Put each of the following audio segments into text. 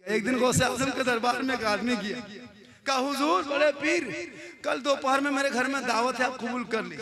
एक दिन गौसे आजम के दरबार में एक आदमी गया, कहा हुजूर बड़े पीर कल दोपहर में मेरे घर में दावत है, आप कबूल कर ली।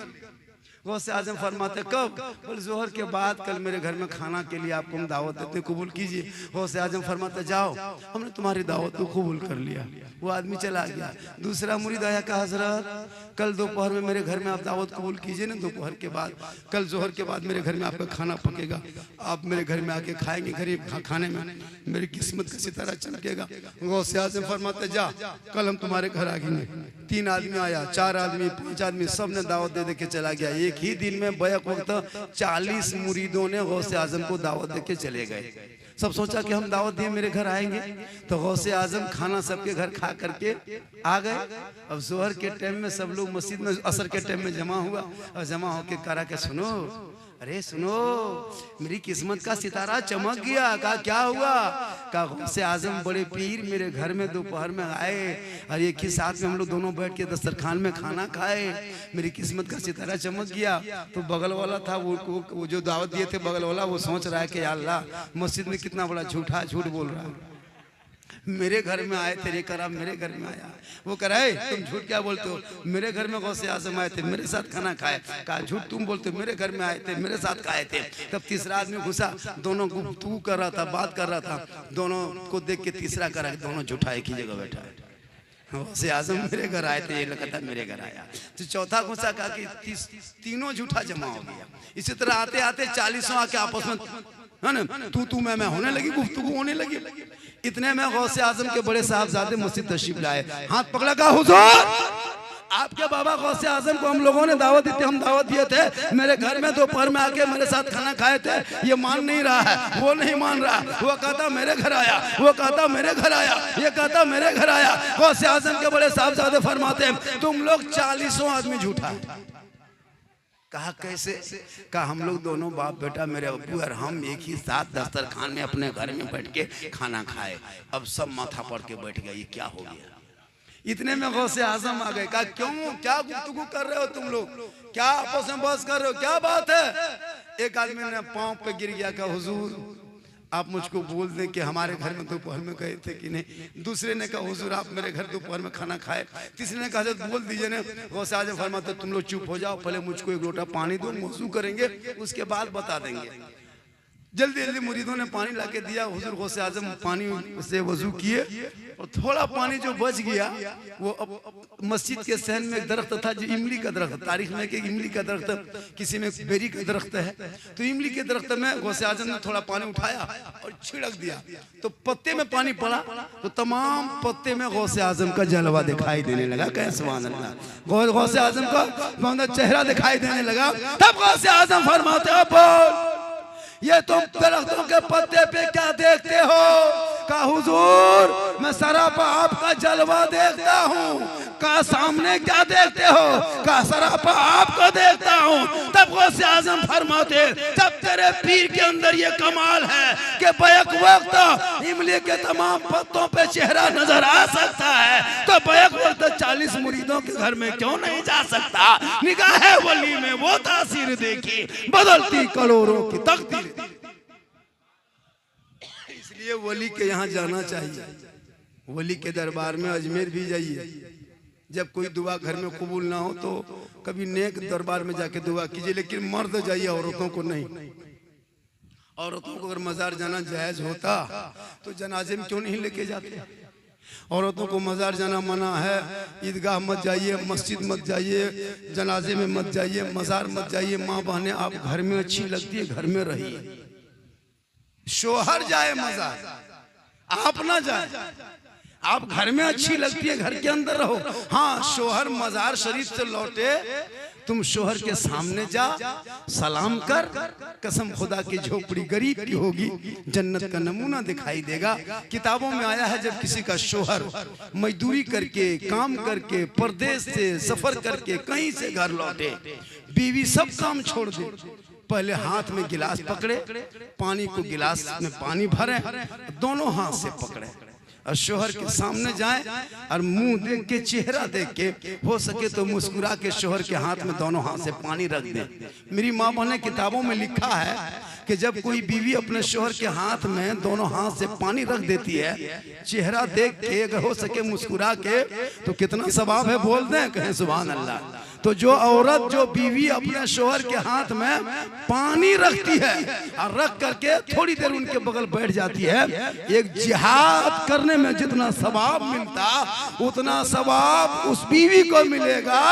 गौसे आजम फरमाते कब? बोले जोहर के बाद कल मेरे घर में खाना के लिए आपको हम दावत देते, कबूल कीजिए। गौसे आजम फरमाते जाओ, हमने तुम्हारी दावत को कबूल कर लिया। वो आदमी चला गया। दूसरा मुरीद आया, कहा हजरत कल दोपहर में मेरे घर में आप दावत कबूल कीजिए ना, दोपहर के बाद कल जोहर के बाद मेरे घर में आपका खाना पकेगा, आप मेरे घर में आके खाएंगे, गरीब खाने में मेरी किस्मत का सितारा चमकेगा। गौसे आजम फरमाते जा कल हम तुम्हारे घर आ गए। 3 आदमी आया, 4 आदमी, 5 आदमी, सब ने दावत दे दे के चला गया। एक ही दिन में बैक वक्त 40 मुरीदों ने गौसे आजम को दावत दे के चले गए। सब सोचा कि हम दावत दिए मेरे घर आएंगे, तो गौसे आजम खाना सबके घर खा करके आ गए। अब जोहर के टाइम में सब लोग मस्जिद में असर के टाइम में जमा हुआ, और जमा होके करा के सुनो, अरे सुनो मेरी किस्मत का सितारा चमक गया। कहा क्या हुआ? कहा गौसे आजम बड़े पीर मेरे घर में दोपहर में आए और एक ही साथ में हम लोग दोनों बैठ के दस्तरखान में खाना खाए, मेरी किस्मत का सितारा चमक गया। तो बगल वाला था वो जो दावत दिए थे बगल वाला, वो सोच रहा है कि या अल्लाह मस्जिद में कितना बड़ा झूठ बोल रहा है, मेरे घर में आए तेरे करा मेरे घर में आया। वो कह रहा है तुम झूठ क्या बोलते हो, मेरे घर में गौसे आजम आए थे, मेरे साथ खाना खाए। कहा झूठ तुम बोलते हो, मेरे घर में आए थे, मेरे साथ खाए थे। तब तीसरा आदमी घुसा, दोनों गुफ्तगू कर रहा था, बात कर रहा था, दोनों को देख के तीसरा करा, दोनों झूठा एक ही जगह बैठा है। गौसे आजम मेरे घर आए थे, ये लगा था मेरे घर आया। तो चौथा घुसा, कहा कि तीनों झूठा जमा हो गया। इसी तरह आते आते 40 आके आपस में है ना तू मैं होने लगी, गुफ्तगू होने लगी। इतने में गौसे आजम के बड़े साहबजादे मस्जिद तशरीफ लाए, हाथ पकड़ा, कहा हुजूर आपके बाबा गौसे आजम को हम लोगों ने दावत दी थी, हम दावत दिए थे, मेरे घर में दोपहर में आके मेरे साथ खाना खाए थे, ये मान नहीं रहा है, वो नहीं मान रहा, वो कहता मेरे घर आया, वो कहता मेरे घर आया, ये कहता मेरे घर आया। गौसे आजम के बड़े साहबजादे फरमाते हैं तुम लोग 40 आदमी झूठा। कहा कैसे? कहा हम लोग दोनों बाप बेटा मेरे अब्बू और हम एक ही साथ दस्तरखान में अपने घर में बैठ के खाना खाए, अब सब माथा पड़ के बैठ गया, ये क्या हो गया? इतने में गौसे आजम आ गए। कहा क्यों, क्या गुफ्तगू कर रहे हो तुम लोग, क्या आपस में बहस कर रहे हो, क्या बात है? एक आदमी ने पांव पे गिर गया, कहा हुजूर आप मुझको बोल दें कि हमारे घर में दोपहर में गए थे कि नहीं। दूसरे ने कहा हुजूर आप मेरे घर दोपहर में खाना खाए। तीसरे ने कहा बोल दीजिए ना। गौसे आजम फरमाते तुम लोग चुप हो जाओ, पहले मुझको एक लोटा पानी दो, वजू करेंगे, उसके बाद बता देंगे। जल्दी जल्दी मुरीदों ने पानी लाके दिया। हुजूर गौसे आजम पानी से वजू किए और थोड़ा पानी जो बच गया वो मस्जिद के सहन में एक दरख्त था, जो इमली का दरख्त, तारीख में कि इमली का दरख्त, किसी में बेरी का दरख्त है, तो इमली के दरख्त में गौसे आजम ने थोड़ा पानी उठाया और छिड़क दिया, तो पत्ते में पानी पड़ा, तो तमाम पत्ते में गौसे आजम का जलवा दिखाई देने लगा। कैसे सुभान अल्लाह, गौसे आजम का चेहरा दिखाई देने लगा। तब गौसे आजम फरमाते हो ये तुम दरख्तों के पत्ते पे क्या देखते हो? कहा हुजूर मैं सरापा आपका जलवा देखता हूँ। कहा सामने क्या देखते हो? कहा सरापा आपको देखता हूँ। तब गौसे आजम फरमाते जब तेरे पीर के अंदर ये कमाल है कि बैक वक्त इमली के तमाम पत्तों पे चेहरा नजर आ सकता है, तो बैक वक्त 40 मुरीदों के घर में क्यों नहीं जा सकता? निगाह वली में वो तासीर देखी बदलती करोड़ों की तकदीर। इसलिए वली के यहाँ जाना चाहिए, वली के दरबार में अजमेर भी जाइए। जब कोई दुआ घर में कबूल ना हो तो कभी नेक दरबार में जाके दुआ कीजिए, लेकिन मर्द जाइए, औरतों को नहीं। औरतों को अगर मजार जाना जायज होता तो जनाजे में क्यों नहीं लेके जाते? औरतों को मजार जाना मना है। ईदगाह मत जाइए, मस्जिद मत जाइए, जनाजे में मत जाइए, मजार मत जाइए। माँ बहने आप घर में अच्छी लगती है, घर में रहिए। शोहर जाए मजार, आप ना जाए। आप घर में अच्छी लगती है, घर के अंदर रहो। हाँ शोहर मजार शरीफ से लौटे, तुम शोहर के सामने जा, सलाम कर, कसम खुदा की झोपड़ी गरीब की होगी, जन्नत का नमूना दिखाई देगा। किताबों में आया है जब किसी का शोहर मजदूरी करके, काम करके, परदेश से सफर करके कहीं से घर लौटे, बीवी सब काम छोड़ दे, पहले हाथ में गिलास पकड़े, पानी को गिलास में पानी भरे, दोनों हाथ से पकड़े और शोहर के सामने जाए और मुंह देख के, चेहरा देख के, हो सके तो मुस्कुरा के शोहर के हाथ में दोनों हाथ से पानी रख दे। मेरी माँ बहने किताबों में लिखा है कि जब कोई बीवी अपने शोहर के हाथ में दोनों हाथ से पानी रख देती है, चेहरा देख के अगर हो सके मुस्कुरा के, तो कितना सवाब है बोल दें, कहें सुभान अल्लाह। तो जो औरत जो बीवी अपने शोहर के हाथ में पानी रखती है और रख करके थोड़ी देर उनके बगल बैठ जाती है, एक जिहाद करने में जितना सवाब मिलता उतना सवाब उस बीवी को मिलेगा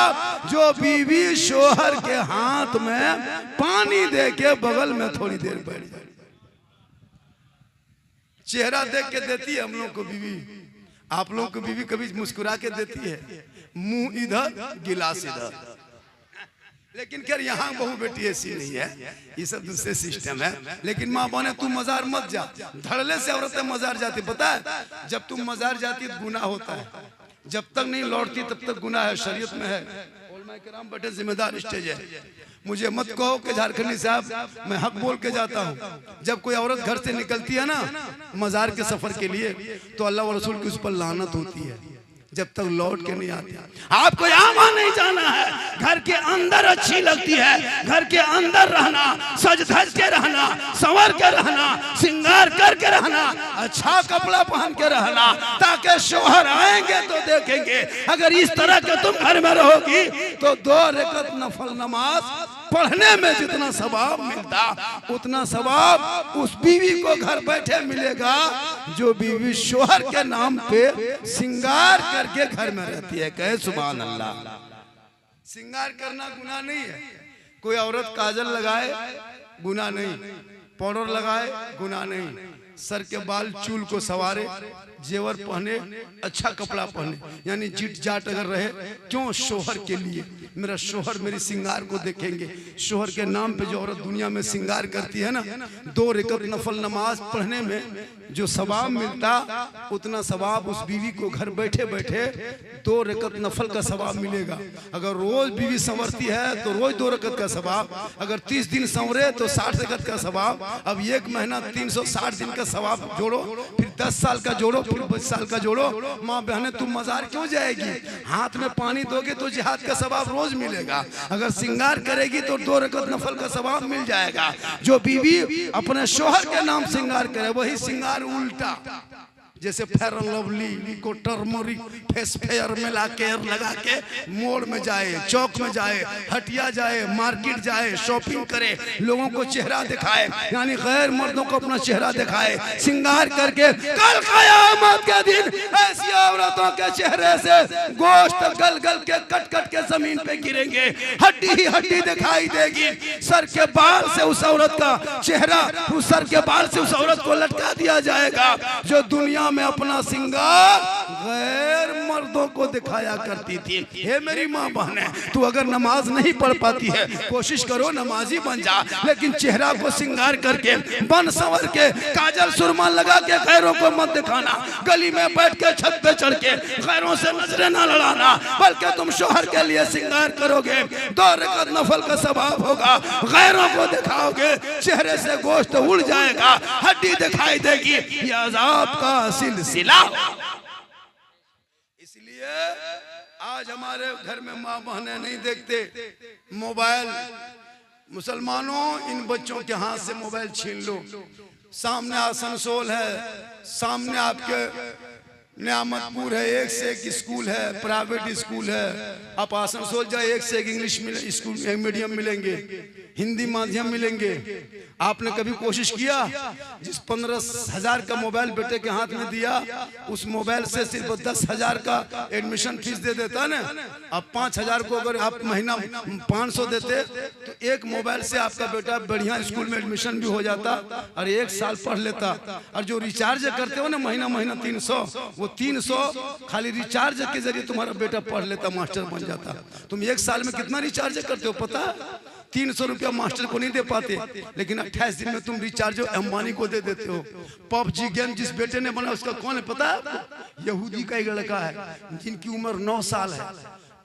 जो बीवी शोहर के हाथ में पानी दे के बगल में थोड़ी देर बैठ जाए। चेहरा देख के देती है हम लोग को बीवी, आप लोग को बीवी कभी मुस्कुरा के देती है, मुंह इधर गिलास इधर। लेकिन खैर यहाँ बहू बेटी ऐसी नहीं है, ये सब दूसरे सिस्टम है। लेकिन माँ बने तू मजार मत जा, धड़ल्ले से औरतें मजार जाती, पता है जब तुम मजार जाती तो गुनाह होता है, जब तक नहीं लौटती तब तक गुनाह है, शरीयत में है। बटे जिम्मेदार स्टेज है, मुझे मत कहो कि झारखंडी साहब मैं हक बोल के जाता हूँ। जब कोई औरत घर से निकलती है ना मजार के सफर के लिए, तो अल्लाह और रसूल की उस पर लानत होती है जब तक लौट के नहीं आती। आपको यहाँ नहीं जाना है, घर के अंदर अच्छी लगती है, घर के अंदर रहना, सज धज के रहना, संवर के रहना, श्रृंगार करके रहना, अच्छा कपड़ा पहन के रहना, ताकि शोहर आएंगे तो देखेंगे। अगर इस तरह के तुम घर में रहोगी तो 2 रकात नफल नमाज पढ़ने में जितना सवाब मिलता उतना सवाब उस बीवी को घर बैठे मिलेगा जो बीवी शोहर के नाम पे श्रृंगार करके घर में रहती है। कहे सुभान अल्लाह। श्रृंगार करना गुनाह नहीं है। कोई औरत काजल लगाए गुनाह नहीं, पाउडर लगाए गुनाह नहीं, सर के बाल चूल को सवारे, जेवर पहने, अच्छा कपड़ा पहने, यानी जिट जाट अगर रहे, क्यों? शोहर के लिए, मेरा शोहर मेरी श्रृंगार को देखेंगे। शोहर के नाम पे जो औरत दुनिया में श्रृंगार करती है ना, 2 रकात नफल नमाज पढ़ने में जो सवाब मिलता उतना सवाब उस बीवी को घर बैठे बैठे 2 रकात नफल का सवाब मिलेगा। अगर रोज बीवी संवरती है तो रोज 2 रकात का सवाब, अगर 30 दिन संवरे तो 60 रकात का सवाब। अब 1 महीना 360 दिन का सवाब जोड़ो, फिर 10 साल का जोड़ो, फिर 20 साल का जोड़ो। माँ बहने तुम मजार क्यों जाएगी? हाथ में पानी दोगे तो जिहाद का सवाब रोज मिलेगा। अगर श्रृंगार करेगी तो 2 रकात नफल का सवाब मिल जाएगा। जो बीवी अपने शोहर के नाम श्रृंगार करे वही श्रृंगार उल्टा, जैसे फेयर लवली को टर्मरिक फेस फेयर में लगा के मोड़ में जाए, चौक में जाए, हटिया जाए, मार्केट जाए, शॉपिंग करे, लोगों को चेहरा दिखाए, यानी गैर मर्दों को अपना चेहरा दिखाए, श्रृंगार करके। कल क़यामत के दिन ऐसी औरतों के चेहरे से गोश्त गल गल के कट कट के जमीन पे गिरेंगे, हड्डी ही हड्डी दिखाई देगी। सर के बाल से उस औरत का चेहरा, उस सर के बाल से उस औरत को लटका दिया जाएगा जो दुनिया में अपना श्रृंगार गैर मर्दों को दिखाया करती थी। हे मेरी माँ बहने, तू अगर नमाज नहीं पढ़ पाती है कोशिश करो नमाजी बन जा, लेकिन चेहरा को श्रृंगार करके बन संवर के काजल सुरमा लगा के गैरों को मत दिखाना। गली में बैठ के छत पे चढ़ के गैरों से नजरें न लड़ाना, बल्कि तुम शोहर के लिए श्रृंगार करोगे 2 रकात नफल का सवाब होगा। गैरों को दिखाओगे चेहरे से गोश्त उड़ जाएगा, हड्डी दिखाई देगी, ये अज़ाब का सिलसिला। इसलिए आज हमारे घर में माँ बहनें नहीं देखते मोबाइल। मुसलमानों, इन बच्चों के हाथ से मोबाइल छीन लो। सामने आसनसोल है, सामने आपके नियामतपुर है, 1 से 1 स्कूल है, प्राइवेट स्कूल है। आप आसनसोल जाए, 1 से 1 इंग्लिश स्कूल मीडियम मिलेंगे, हिंदी माध्यम मिलेंगे। आपने कभी कोशिश किया? जिस 15,000 का मोबाइल बेटे के हाथ में दिया, उस मोबाइल से सिर्फ 10,000 का एडमिशन फीस दे देता ना। अब 5,000 को अगर आप महीना 500 देते तो एक मोबाइल से आपका बेटा बढ़िया स्कूल में एडमिशन भी हो जाता और 1 साल पढ़ लेता। और जो रिचार्ज करते हो ना महीना महीना 300, वो 300 खाली रिचार्ज के जरिए तुम्हारा बेटा पढ़ लेता, मास्टर बन जाता। तुम 1 साल में कितना रिचार्ज करते हो पता? 300 रुपया मास्टर को नहीं दे पाते, लेकिन 28 दिन में तुम रिचार्ज अंबानी को दे देते हो। पबजी गेम जिस बेटे ने बना उसका कौन है पता है? यहूदी का एक लड़का है जिनकी उम्र 9 साल है।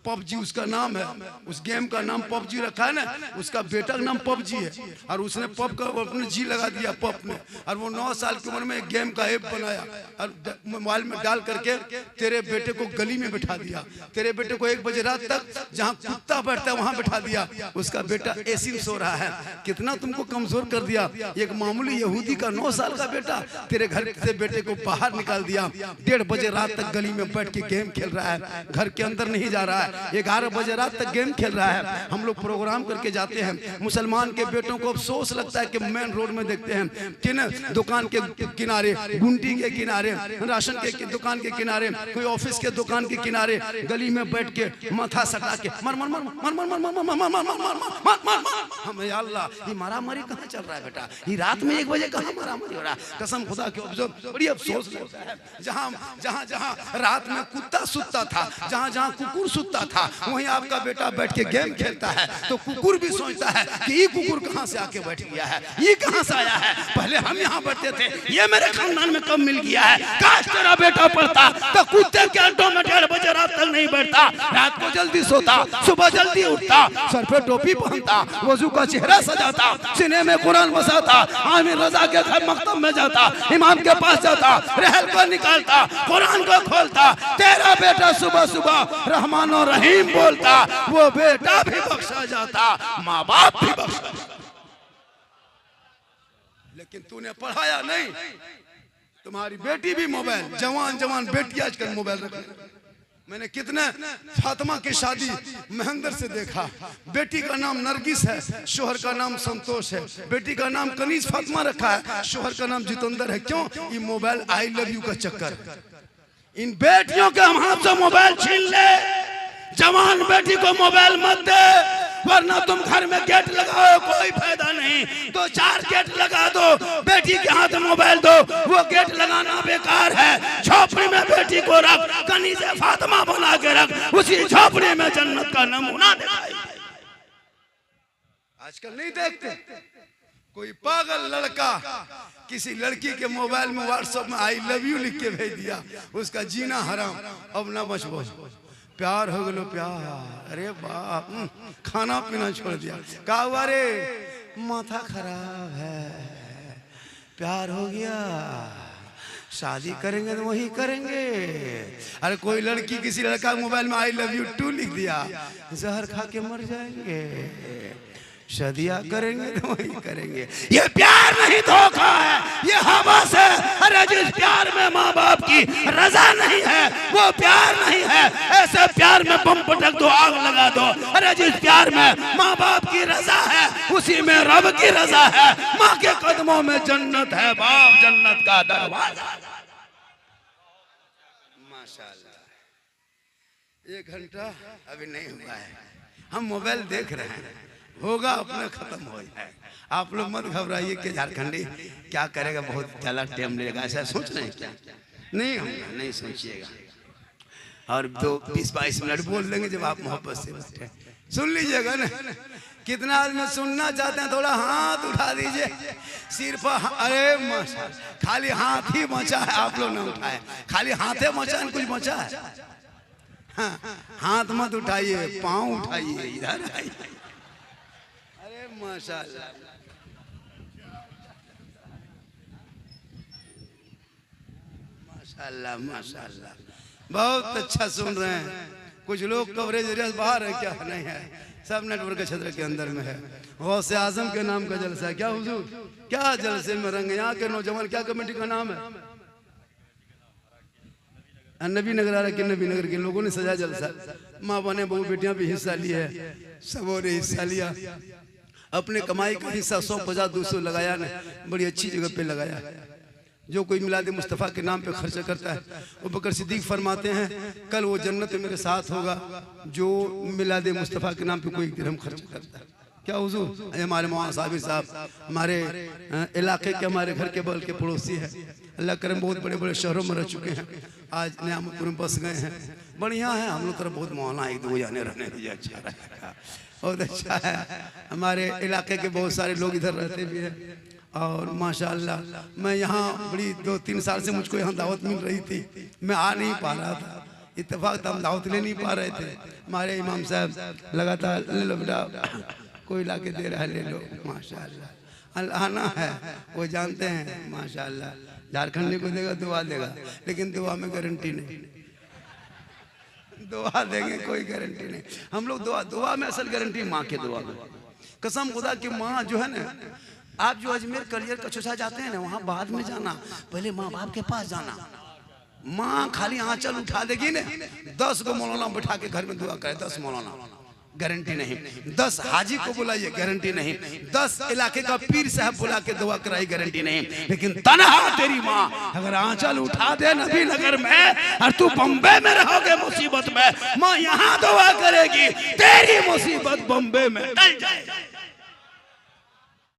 पबजी उसका नाम है, उस गेम का नाम पबजी रखा है ना, उसका बेटा का नाम पबजी है और उसने पब का अपने जी लगा दिया पब में, और वो 9 साल की उम्र में एक गेम का ऐप बनाया और मोबाइल में डाल करके तेरे बेटे को गली में बिठा दिया, तेरे बेटे को 1 बजे रात तक जहाँ कुत्ता बैठता है वहां बिठा दिया, उसका बेटा एसी में सो रहा है। कितना तुमको कमजोर कर दिया। एक मामूली यहूदी का 9 साल का बेटा तेरे घर से बेटे को बाहर निकाल दिया, 1:30 बजे रात तक गली में बैठ के गेम खेल रहा है, घर के अंदर नहीं जा रहा है, 11 बजे रात तक गेम खेल रहा है। हम लोग प्रोग्राम करके जाते हैं, मुसलमान के बेटों को अफसोस लगता है कि मेन रोड में देखते हैं कि न दुकान के किनारे, गुंडी के किनारे, राशन के दुकान के किनारे, कोई ऑफिस के दुकान के किनारे गली में बैठ के माथा सटा के मर मर मर मर मर मर मर मर मर मर हमें अल्लाह, ये मारामारी कहाँ चल रहा है बेटा? ये रात में 1 बजे कहाँ मारामारी हो रहा है? कसम खुदा के बड़ी अफसोस लगता है। जहाँ जहाँ जहाँ रात में कुत्ता सुतता था, जहाँ जहाँ कुकुर सुतता था, वहीं आपका बेटा बैठ के गेम खेलता है, तो कुकुर भी सोचता है कि ये कुकुर कहाँ से आके बैठ गया है, ये कहाँ से आया है? पहले हम यहाँ बैठते थे, ये मेरे खानदान में कब मिल गया है? काश तेरा बेटा पढ़ता तो कुत्ते के अड्डों में 1:30 बजे रात तक नहीं बैठता, रात को जल्दी सोता, सुबह जल्दी उठता, सर पे टोपी पहनता, वजू का चेहरा सजाता, सीने में कुरान बसाता, आमिर रजा के घर मकतब में जाता, इमाम के पास जाता, रहल को निकालता, कुरान को खोलता। तेरा बेटा सुबह सुबह रहमान और रहीम बोलता, वो बेटा भी बख्शा जाता, माँ बाप भी बख्शा जाता। लेकिन तूने पढ़ाया नहीं। तुम्हारी बेटी भी मोबाइल, जवान जवान बेटी आजकल मोबाइल रख। मैंने कितने फातिमा की शादी महेंद्र से देखा, बेटी का नाम नरगिस है, शोहर का नाम संतोष है, बेटी का नाम कनीज फातिमा रखा है, शोहर का नाम जितेंद्र है। क्यों? ये मोबाइल आई लव यू का चक्कर। इन बेटियों के हम हाथ से मोबाइल छीन ले, जवान बेटी को मोबाइल मत दे, वरना तुम घर में गेट लगाओ कोई फायदा नहीं, 2-4 गेट लगा दो, बेटी के हाथ में मोबाइल दो, वो गेट लगाना बेकार है। झोपड़ी में बेटी को रख, कनीज़े फातिमा बना के रख, उसी झोपड़ी में जन्नत का नमूना दिखाई। आजकल नहीं देखते कोई पागल लड़का किसी लड़की के मोबाइल में व्हाट्सएप में आई लव यू लिख के भेज दिया, उसका जीना हराम। अब ना बचबो, प्यार हो गलो प्यार, अरे बाप, खाना पीना छोड़ दिया। का हुआ रे? माथा खराब है, प्यार हो गया, शादी करेंगे तो वही करेंगे। अरे कोई लड़की किसी लड़का मोबाइल में आई लव यू 2 लिख दिया, जहर खा के मर जाएंगे। शादियां करेंगे तो वही करेंगे। ये प्यार नहीं, धोखा है, ये हवस है। अरे जिस प्यार में माँ बाप की रजा नहीं है वो प्यार नहीं है। ऐसे प्यार में बम पटक दो, आग लगा दो। अरे जिस प्यार में माँ बाप की रजा है उसी में रब की रजा है। माँ के कदमों में जन्नत है, बाप जन्नत का दरवाजा। माशाल्लाह, 1 घंटा अभी नहीं हुआ है, हम मोबाइल देख रहे हैं, होगा अपना खत्म हो जाए। आप लोग मत घबराइए कि झारखंडी क्या करेगा, बहुत ज़्यादा टाइम लगेगा, ऐसा सोच रहे हैं क्या? नहीं होगा, नहीं सोचिएगा। और 20-22 मिनट बोल देंगे जब आप मोहब्बत से बैठे। सुन लीजिएगा ना, कितना आदमी सुनना चाहते हैं? थोड़ा हाथ उठा दीजिए सिर्फ। अरे माशाल्लाह, खाली हाथ ही बचा है, आप लोग ना उठाए, खाली हाथे बचा है, कुछ बचा है? हाँ, हाथ मत उठाइए, पाँव उठाइए, इधर आइए। माशाल्लाह, माशाल्लाह, माशाल्लाह, बहुत अच्छा सुन रहे हैं। कुछ लोग कवरेज एरिया से बाहर है, क्या नहीं है, सब नेटवर्क के क्षेत्र के अंदर में है। गौसे आजम के नाम का जलसा है। क्या हुजूर, क्या जलसे में रंग? यहाँ के नौजवान, क्या कमेटी का नाम है? नबी नगर आ रहा, नबी नगर के लोगों ने सजा जलसा, माँ बने बहू बेटियां भी हिस्सा ली है, सबों ने हिस्सा लिया। अपने कमाई का हिस्सा 100-50-200 लगाया ने, बड़ी अच्छी जगह पे लगाया। जो कोई मिलाद मुस्तफ़ा के नाम पे खर्च करता है, वो बकर सिद्दीक फरमाते हैं कल वो जन्नत मेरे साथ होगा जो मिलाद मुस्तफ़ा के नाम पे कोई दिरहम खर्च करता है। क्या हुजूर, हमारे मौलाना साबिर साहब हमारे इलाके के, हमारे घर के बगल के पड़ोसी हैं, अल्लाह करम बहुत बड़े बड़े शहरों में रह चुके हैं, आज नियामतपुर में बस गए हैं। बढ़िया है, हम लोग तरफ बहुत मौलाना 1-2 जाने रहने दीजिए, अच्छा रहेगा, बहुत अच्छा है। हमारे इलाके के बहुत सारे लोग इधर रहते भी हैं और माशाअल्लाह मैं यहाँ बड़ी 2-3 साल से मुझको यहाँ दावत मिल रही थी, मैं आ नहीं पा रहा था। इत्तेफाक तो हम दावत ले नहीं पा रहे थे, हमारे इमाम साहब लगातार ले लो बेटा, कोई ला के दे रहा है ले लो, माशाल्लाह। आना है वो जानते हैं माशाल्लाह, झारखंडी को देगा दुआ देगा, लेकिन दुआ में गारंटी नहीं, दुआ देंगे कोई गारंटी नहीं। हम लोग दुआ में असल गारंटी माँ के दुआ में, कसम खुदा की माँ जो है ना, आप जो अजमेर कलियर कचौसा जाते हैं ना, वहाँ बाद में जाना, पहले माँ बाप के पास जाना। माँ खाली आंचल उठा देगी ना, 10 को मौलाना बैठा के घर में दुआ करे, 10 मौलाना गारंटी नहीं, 10 हाजी को बुलाइए गारंटी नहीं, 10 इलाके का पीर साहब बुला के दुआ कराई गारंटी नहीं, लेकिन तनहा तेरी माँ अगर आंचल उठा दे नबी नगर में और तू बम्बे में रहोगे मुसीबत में, माँ यहाँ दुआ करेगी तेरी मुसीबत बम्बे में टल जाए।